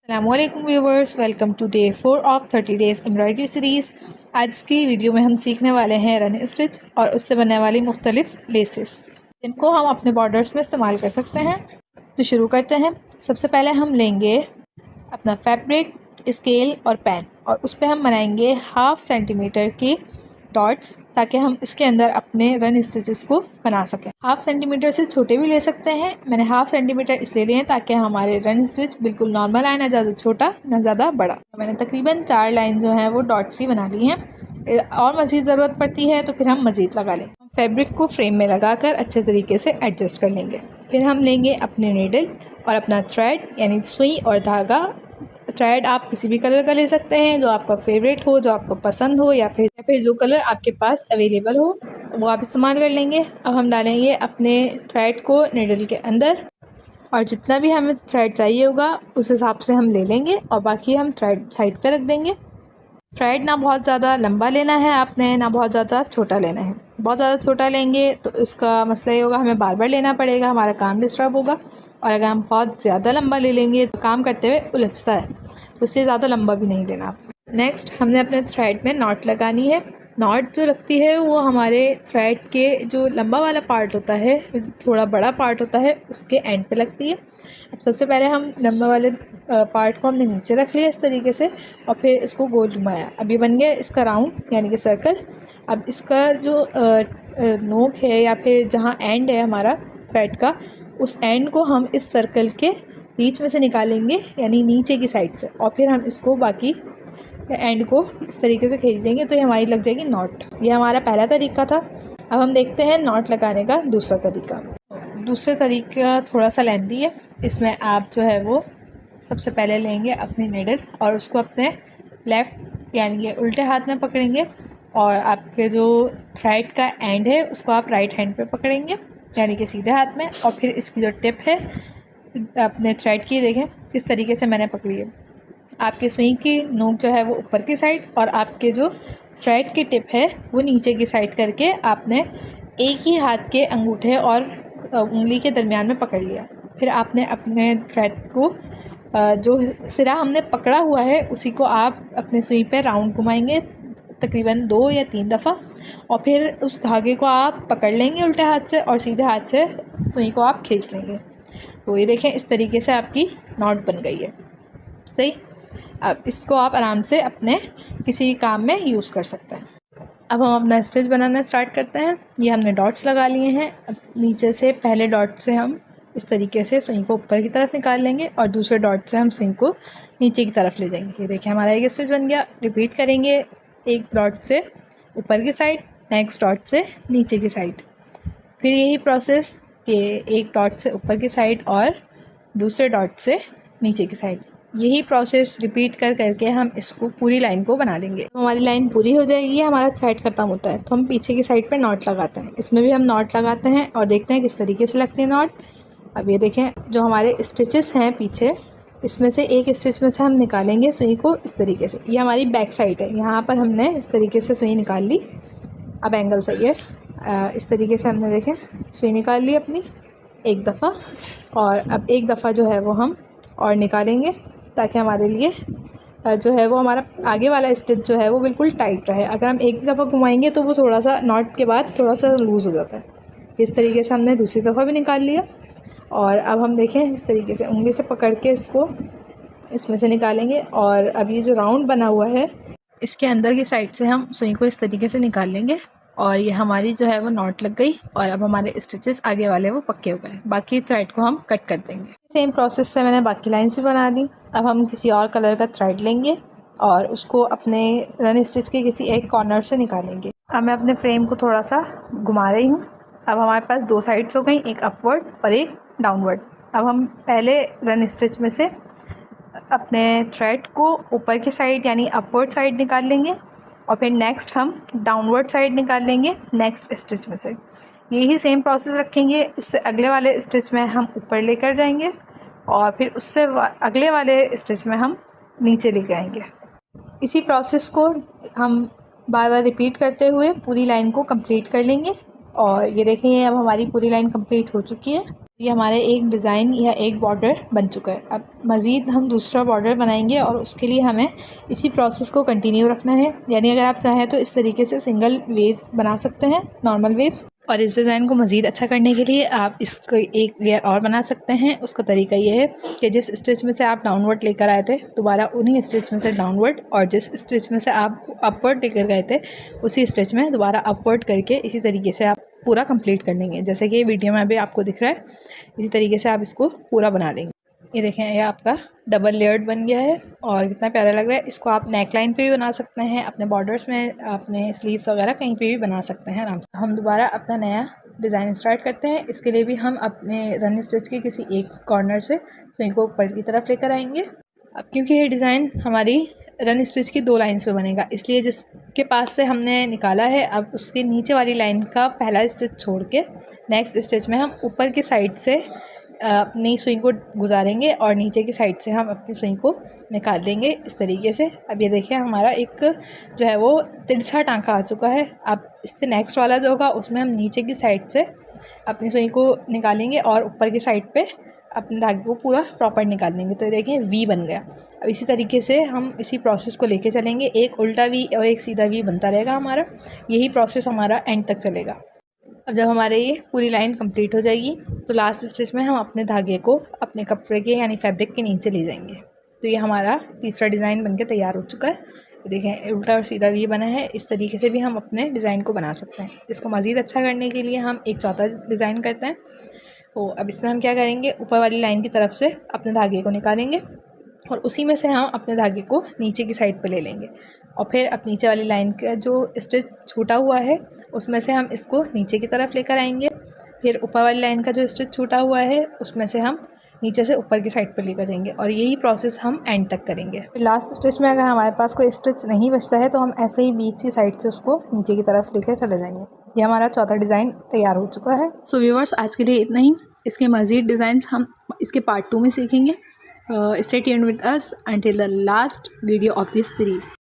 अस्सलामुअलैकुम viewers, welcome to day 4 of 30 days embroidery series. आज की वीडियो में हम सीखने वाले हैं रन स्टिच और उससे बनने वाली मुख्तलिफ लेसेस, जिनको हम अपने बॉर्डर्स में इस्तेमाल कर सकते हैं। तो शुरू करते हैं। सबसे पहले हम लेंगे अपना फैब्रिक, स्केल और पेन, और उस पर हम बनाएंगे 1/2 सेंटीमीटर की डॉट्स, ताकि हम इसके अंदर अपने रन स्टिचेस को बना सकें। 1/2 सेंटीमीटर से छोटे भी ले सकते हैं। मैंने 1/2 सेंटीमीटर इसलिए लिए हैं ताकि हमारे रन स्टिच बिल्कुल नॉर्मल आए, ना ज़्यादा छोटा ना ज़्यादा बड़ा। मैंने तकरीबन 4 लाइन जो हैं वो डॉट्स की बना ली हैं। और मज़ीद ज़रूरत पड़ती है तो फिर हम मज़ीद लगा लेंगे। फैब्रिक को फ्रेम में लगाकर अच्छे तरीके से एडजस्ट कर लेंगे। फिर हम लेंगे अपने नीडल और अपना थ्रेड यानी सुई और धागा। थ्रेड आप किसी भी कलर का ले सकते हैं, जो आपका फेवरेट हो, जो आपको पसंद हो, या फिर जो कलर आपके पास अवेलेबल हो वो आप इस्तेमाल कर लेंगे। अब हम डालेंगे अपने थ्रेड को नीडल के अंदर, और जितना भी हमें थ्रेड चाहिए होगा उस हिसाब से हम ले लेंगे, और बाकी हम थ्रेड साइड पे रख देंगे। थ्रेड ना बहुत ज़्यादा लंबा लेना है आपने, ना बहुत ज़्यादा छोटा लेना है। बहुत ज़्यादा छोटा लेंगे तो इसका मसला ये होगा, हमें बार बार लेना पड़ेगा, हमारा काम डिस्टर्ब होगा। और अगर हम बहुत ज़्यादा लंबा ले लेंगे तो काम करते हुए उलझता है, तो इसलिए ज़्यादा लंबा भी नहीं लेना आपको। नेक्स्ट हमने अपने थ्रेड में नॉट लगानी है। नॉट जो लगती है वो हमारे थ्रेड के जो लंबा वाला पार्ट होता है, थोड़ा बड़ा पार्ट होता है, उसके एंड पे लगती है। अब सबसे पहले हम लंबा वाले पार्ट को हमने नीचे रख लिया इस तरीके से, और फिर इसको गोल घुमाया। अब ये बन गया इसका राउंड यानी कि सर्कल। अब इसका जो नोक है या फिर जहाँ एंड है हमारा थ्रेड का, उस एंड को हम इस सर्कल के बीच में से निकालेंगे यानी नीचे की साइड से, और फिर हम इसको बाकी एंड को इस तरीके से खींच देंगे तो ये हमारी लग जाएगी नॉट। ये हमारा पहला तरीका था। अब हम देखते हैं नॉट लगाने का दूसरा तरीका। दूसरा तरीका थोड़ा सा लेंथी है। इसमें आप जो है वो सबसे पहले लेंगे अपनी नीडल और उसको अपने लेफ़्ट यानी कि उल्टे हाथ में पकड़ेंगे, और आपके जो थ्रेड का एंड है उसको आप राइट हैंड पे पकड़ेंगे यानी कि सीधे हाथ में, और फिर इसकी जो टिप है अपने थ्रेड की, देखें किस तरीके से मैंने पकड़ी है। आपकी सुई की नोक जो है वो ऊपर की साइड, और आपके जो थ्रेड की टिप है वो नीचे की साइड करके आपने एक ही हाथ के अंगूठे और उंगली के दरमियान में पकड़ लिया। फिर आपने अपने थ्रेड को जो सिरा हमने पकड़ा हुआ है उसी को आप अपने सुई पे राउंड घुमाएंगे तकरीबन 2 या 3 दफ़ा, और फिर उस धागे को आप पकड़ लेंगे उल्टे हाथ से, और सीधे हाथ से सुई को आप खींच लेंगे। तो ये देखें इस तरीके से आपकी नॉट बन गई है। सही। अब इसको आप आराम से अपने किसी काम में यूज़ कर सकते हैं। अब हम अपना स्टिच बनाना स्टार्ट करते हैं। ये हमने डॉट्स लगा लिए हैं। अब नीचे से पहले डॉट से हम इस तरीके से सुई को ऊपर की तरफ निकाल लेंगे, और दूसरे डॉट से हम सुई को नीचे की तरफ ले जाएंगे। ये देखिए हमारा एक स्टिच बन गया। रिपीट करेंगे, एक डॉट से ऊपर की साइड, नेक्स्ट डॉट से नीचे की साइड, फिर यही प्रोसेस कि एक डॉट से ऊपर की साइड और दूसरे डॉट से नीचे की साइड, यही प्रोसेस रिपीट करके हम इसको पूरी लाइन को बना लेंगे। तो हमारी लाइन पूरी हो जाएगी, हमारा थ्रेड ख़त्म होता है तो हम पीछे की साइड पर नॉट लगाते हैं। इसमें भी हम नॉट लगाते हैं और देखते हैं किस तरीके से लगते हैं नॉट। अब ये देखें जो हमारे स्टिचेस हैं पीछे, इसमें से एक स्टिच में से हम निकालेंगे सुई को इस तरीके से। ये हमारी बैक साइड है, यहाँ पर हमने इस तरीके से सुई निकाल ली। अब एंगल सही है। इस तरीके से हमने देखें सुई निकाल ली अपनी एक दफ़ा, और अब एक दफ़ा जो है वो हम और निकालेंगे ताकि हमारे लिए जो है वो हमारा आगे वाला स्टिच जो है वो बिल्कुल टाइट रहे। अगर हम एक दफ़ा घुमाएंगे तो वो थोड़ा सा नॉट के बाद थोड़ा सा लूज़ हो जाता है। इस तरीके से हमने दूसरी दफ़ा भी निकाल लिया, और अब हम देखें इस तरीके से उंगली से पकड़ के इसको इसमें से निकालेंगे, और अब ये जो राउंड बना हुआ है इसके अंदर की साइड से हम सुई को इस तरीके से निकाल लेंगे, और ये हमारी जो है वो नॉट लग गई, और अब हमारे स्टिचेस आगे वाले वो पक्के हो गए। बाकी थ्रेड को हम कट कर देंगे। सेम प्रोसेस से मैंने बाकी लाइन्स भी बना दी। अब हम किसी और कलर का थ्रेड लेंगे और उसको अपने रन स्टिच के किसी एक कॉर्नर से निकालेंगे। अब मैं अपने फ्रेम को थोड़ा सा घुमा रही हूँ। अब हमारे पास 2 साइड्स हो गई, एक अपवर्ड और एक डाउनवर्ड। अब हम पहले रन स्टिच में से अपने थ्रेड को ऊपर की साइड यानी अपवर्ड साइड निकाल लेंगे, और फिर नेक्स्ट हम डाउनवर्ड साइड निकाल लेंगे नेक्स्ट स्टिच में से। यही सेम प्रोसेस रखेंगे। उससे अगले वाले स्टिच में हम ऊपर लेकर जाएंगे, और फिर उससे अगले वाले स्टिच में हम नीचे लेकर आएंगे। इसी प्रोसेस को हम बार बार रिपीट करते हुए पूरी लाइन को कंप्लीट कर लेंगे, और ये देखें अब हमारी पूरी लाइन कंप्लीट हो चुकी है। ये हमारे एक डिज़ाइन या एक बॉर्डर बन चुका है। अब मज़ीद हम दूसरा बॉर्डर बनाएंगे और उसके लिए हमें इसी प्रोसेस को कंटिन्यू रखना है। यानी अगर आप चाहें तो इस तरीके से सिंगल वेव्स बना सकते हैं, नॉर्मल वेव्स। और इस डिज़ाइन को मज़ीद अच्छा करने के लिए आप इसको एक लेयर और बना सकते हैं। उसका तरीका ये है कि जिस स्टिच में से आप डाउनवर्ड लेकर आए थे दोबारा उन्हीं स्टिच में से डाउनवर्ड, और जिस स्टिच में से आप अपवर्ड लेकर गए थे उसी स्टिच में दोबारा अपवर्ड करके इसी तरीके से आप पूरा कंप्लीट कर लेंगे। जैसे कि वीडियो में अभी आपको दिख रहा है, इसी तरीके से आप इसको पूरा बना लेंगे। ये देखें, ये आपका डबल लेयर्ड बन गया है और कितना प्यारा लग रहा है। इसको आप नेक लाइन पे भी बना सकते हैं, अपने बॉर्डर्स में, अपने स्लीव्स वगैरह कहीं पे भी बना सकते हैं आराम से। हम दोबारा अपना नया डिज़ाइन स्टार्ट करते हैं। इसके लिए भी हम अपने रन स्टिच के किसी एक कॉर्नर से सुई को ऊपर की तरफ लेकर आएंगे। अब क्योंकि ये डिज़ाइन हमारी रन स्टिच की 2 लाइन्स पे बनेगा, इसलिए जिसके पास से हमने निकाला है अब उसके नीचे वाली लाइन का पहला स्टिच छोड़ के नेक्स्ट स्टिच में हम ऊपर की साइड से अपनी सुई को गुजारेंगे और नीचे की साइड से हम अपनी सुई को निकाल देंगे इस तरीके से। अब ये देखिए हमारा एक जो है वो तिरछा टांका आ चुका है। अब इससे नेक्स्ट वाला जो होगा उसमें हम नीचे की साइड से अपनी सुई को निकालेंगे और ऊपर की साइड पे अपने धागे को पूरा प्रॉपर निकाल देंगे। तो ये देखिए वी बन गया। अब इसी तरीके से हम इसी प्रोसेस को लेके चलेंगे। एक उल्टा वी और एक सीधा वी बनता रहेगा हमारा। यही प्रोसेस हमारा एंड तक चलेगा। अब जब हमारे ये पूरी लाइन कंप्लीट हो जाएगी तो लास्ट स्टिच में हम अपने धागे को अपने कपड़े के यानी फैब्रिक के नीचे ले जाएंगे। तो ये हमारा तीसरा डिज़ाइन बनके तैयार हो चुका है। देखें उल्टा और सीधा वी बना है। इस तरीके से भी हम अपने डिज़ाइन को बना सकते हैं। इसको मज़ीद अच्छा करने के लिए हम एक चौथा डिज़ाइन करते हैं। तो अब इसमें हम क्या करेंगे, ऊपर वाली लाइन की तरफ से अपने धागे को निकालेंगे और उसी में से हम अपने धागे को नीचे की साइड पे ले लेंगे और फिर अब नीचे वाली लाइन का जो स्टिच छूटा हुआ है उसमें से हम इसको नीचे की तरफ लेकर आएंगे। फिर ऊपर वाली लाइन का जो स्टिच छूटा हुआ है उसमें से हम नीचे से ऊपर की साइड पर लेकर जाएंगे और यही प्रोसेस हम एंड तक करेंगे। लास्ट स्टिच में अगर हमारे पास कोई स्टिच नहीं बचता है तो हम ऐसे ही बीच की साइड से उसको नीचे की तरफ लेकर चले जाएंगे। ये हमारा चौथा डिज़ाइन तैयार हो चुका है। सो व्यूअर्स, आज के लिए इतना ही। इसके मज़ीद डिज़ाइंस हम इसके पार्ट 2 में सीखेंगे। Stay tuned with us until the last video of this series.